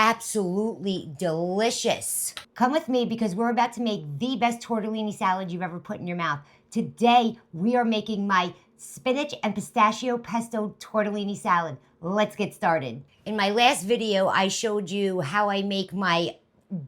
absolutely delicious. Come with me because we're about to make the best tortellini salad you've ever put in your mouth. Today, we are making my spinach and pistachio pesto tortellini salad. Let's get started. In my last video, I showed you how I make my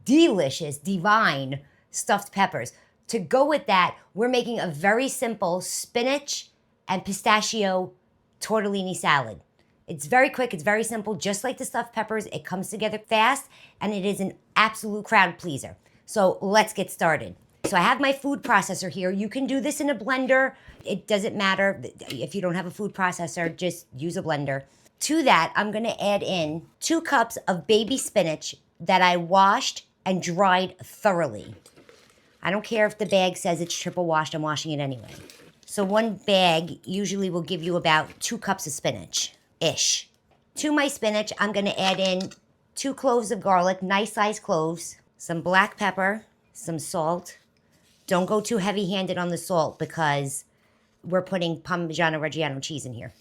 delicious, divine stuffed peppers. To go with that, we're making a very simple spinach and pistachio tortellini salad. It's very quick, it's very simple, just like the stuffed peppers. It comes together fast, and it is an absolute crowd pleaser. So let's get started. So I have my food processor here. You can do this in a blender. It doesn't matter. If you don't have a food processor, just use a blender. To that, I'm gonna add in 2 cups of baby spinach that I washed and dried thoroughly. I don't care if the bag says it's triple washed, I'm washing it anyway. So one bag usually will give you about 2 cups of spinach-ish. To my spinach, I'm gonna add in 2 cloves of garlic, nice sized cloves, some black pepper, some salt. Don't go too heavy-handed on the salt because we're putting Parmigiano-Reggiano cheese in here.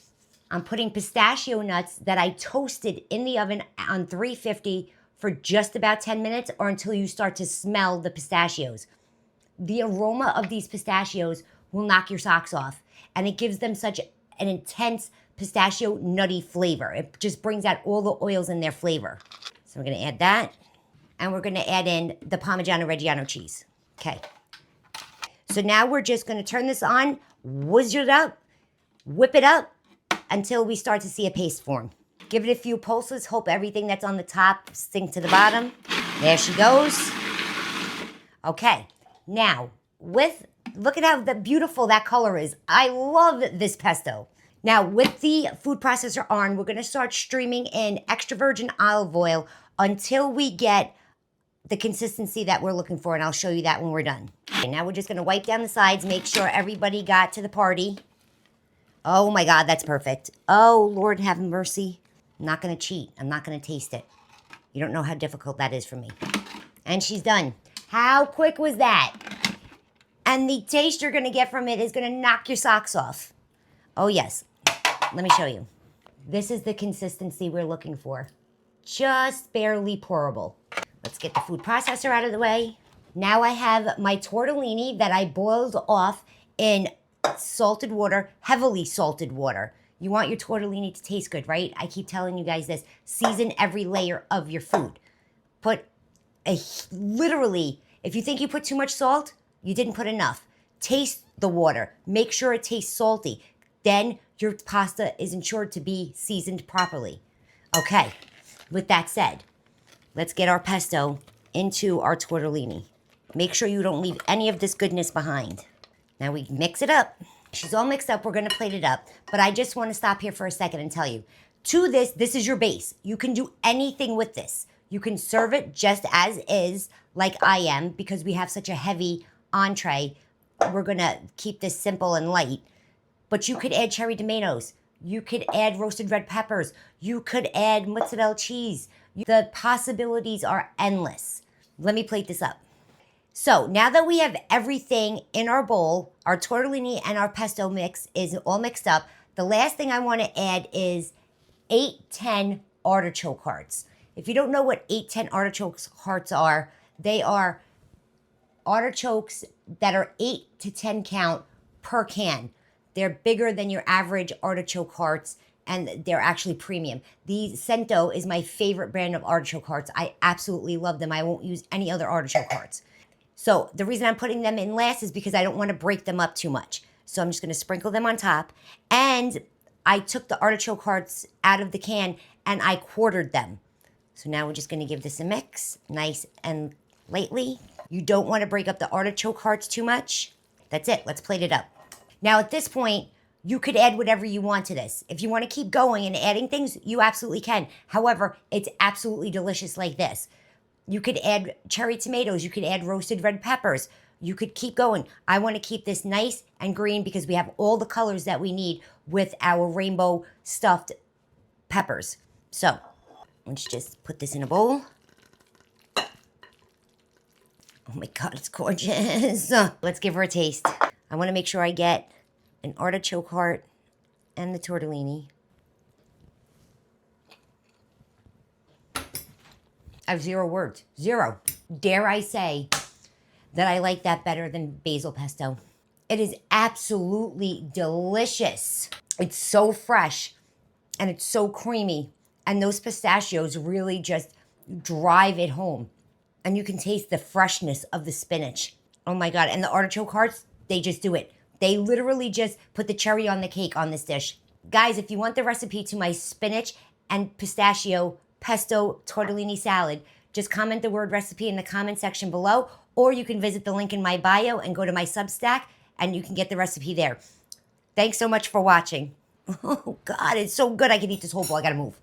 I'm putting pistachio nuts that I toasted in the oven on 350 for just about 10 minutes or until you start to smell the pistachios. The aroma of these pistachios will knock your socks off, and it gives them such an intense pistachio nutty flavor. It just brings out all the oils in their flavor. So we're gonna add that, and we're gonna add in the Parmigiano-Reggiano cheese. Okay. So now we're just gonna turn this on, whiz it up, whip it up until we start to see a paste form. Give it a few pulses, hope everything that's on the top sinks to the bottom. There she goes. Okay. Now, look at how beautiful that color is. I love this pesto. Now, with the food processor on, we're gonna start streaming in extra virgin olive oil until we get the consistency that we're looking for, and I'll show you that when we're done. Okay, now we're just gonna wipe down the sides, make sure everybody got to the party. Oh my God, that's perfect. Oh, Lord have mercy. I'm not gonna cheat, I'm not gonna taste it. You don't know how difficult that is for me. And she's done. How quick was that? And the taste you're gonna get from it is gonna knock your socks off. Oh yes, let me show you. This is the consistency we're looking for. Just barely pourable. Let's get the food processor out of the way. Now I have my tortellini that I boiled off in salted water, heavily salted water. You want your tortellini to taste good, right? I keep telling you guys this. Season every layer of your food. Put literally, if you think you put too much salt, you didn't put enough. Taste the water. Make sure it tastes salty. Then your pasta is ensured to be seasoned properly. Okay, with that said, let's get our pesto into our tortellini. Make sure you don't leave any of this goodness behind. Now we mix it up. She's all mixed up, we're gonna plate it up. But I just wanna stop here for a second and tell you, to this is your base. You can do anything with this. You can serve it just as is, like I am, because we have such a heavy entree. We're gonna keep this simple and light. But you could add cherry tomatoes. You could add roasted red peppers. You could add mozzarella cheese. The possibilities are endless. Let me plate this up. So now that we have everything in our bowl, our tortellini and our pesto mix is all mixed up, the last thing I wanna add is 8-10 artichoke hearts. If you don't know what 8-10 artichoke hearts are, they are artichokes that are 8 to 10 count per can. They're bigger than your average artichoke hearts, and they're actually premium. The Cento is my favorite brand of artichoke hearts. I absolutely love them. I won't use any other artichoke hearts. So the reason I'm putting them in last is because I don't want to break them up too much. So I'm just going to sprinkle them on top. And I took the artichoke hearts out of the can and I quartered them. So now we're just gonna give this a mix, nice and lightly. You don't wanna break up the artichoke hearts too much. That's it, let's plate it up. Now at this point, you could add whatever you want to this. If you wanna keep going and adding things, you absolutely can. However, it's absolutely delicious like this. You could add cherry tomatoes, you could add roasted red peppers. You could keep going. I wanna keep this nice and green because we have all the colors that we need with our rainbow stuffed peppers. So, let's just put this in a bowl. Oh my God, it's gorgeous. Let's give her a taste. I want to make sure I get an artichoke heart and the tortellini. I have 0 words. 0. Dare I say that I like that better than basil pesto. It is absolutely delicious. It's so fresh and it's so creamy. And those pistachios really just drive it home. And you can taste the freshness of the spinach. Oh my God. And the artichoke hearts, they just do it. They literally just put the cherry on the cake on this dish. Guys, if you want the recipe to my spinach and pistachio pesto tortellini salad, just comment the word recipe in the comment section below, or you can visit the link in my bio and go to my Substack and you can get the recipe there. Thanks so much for watching. Oh God, it's so good. I can eat this whole bowl. I gotta move.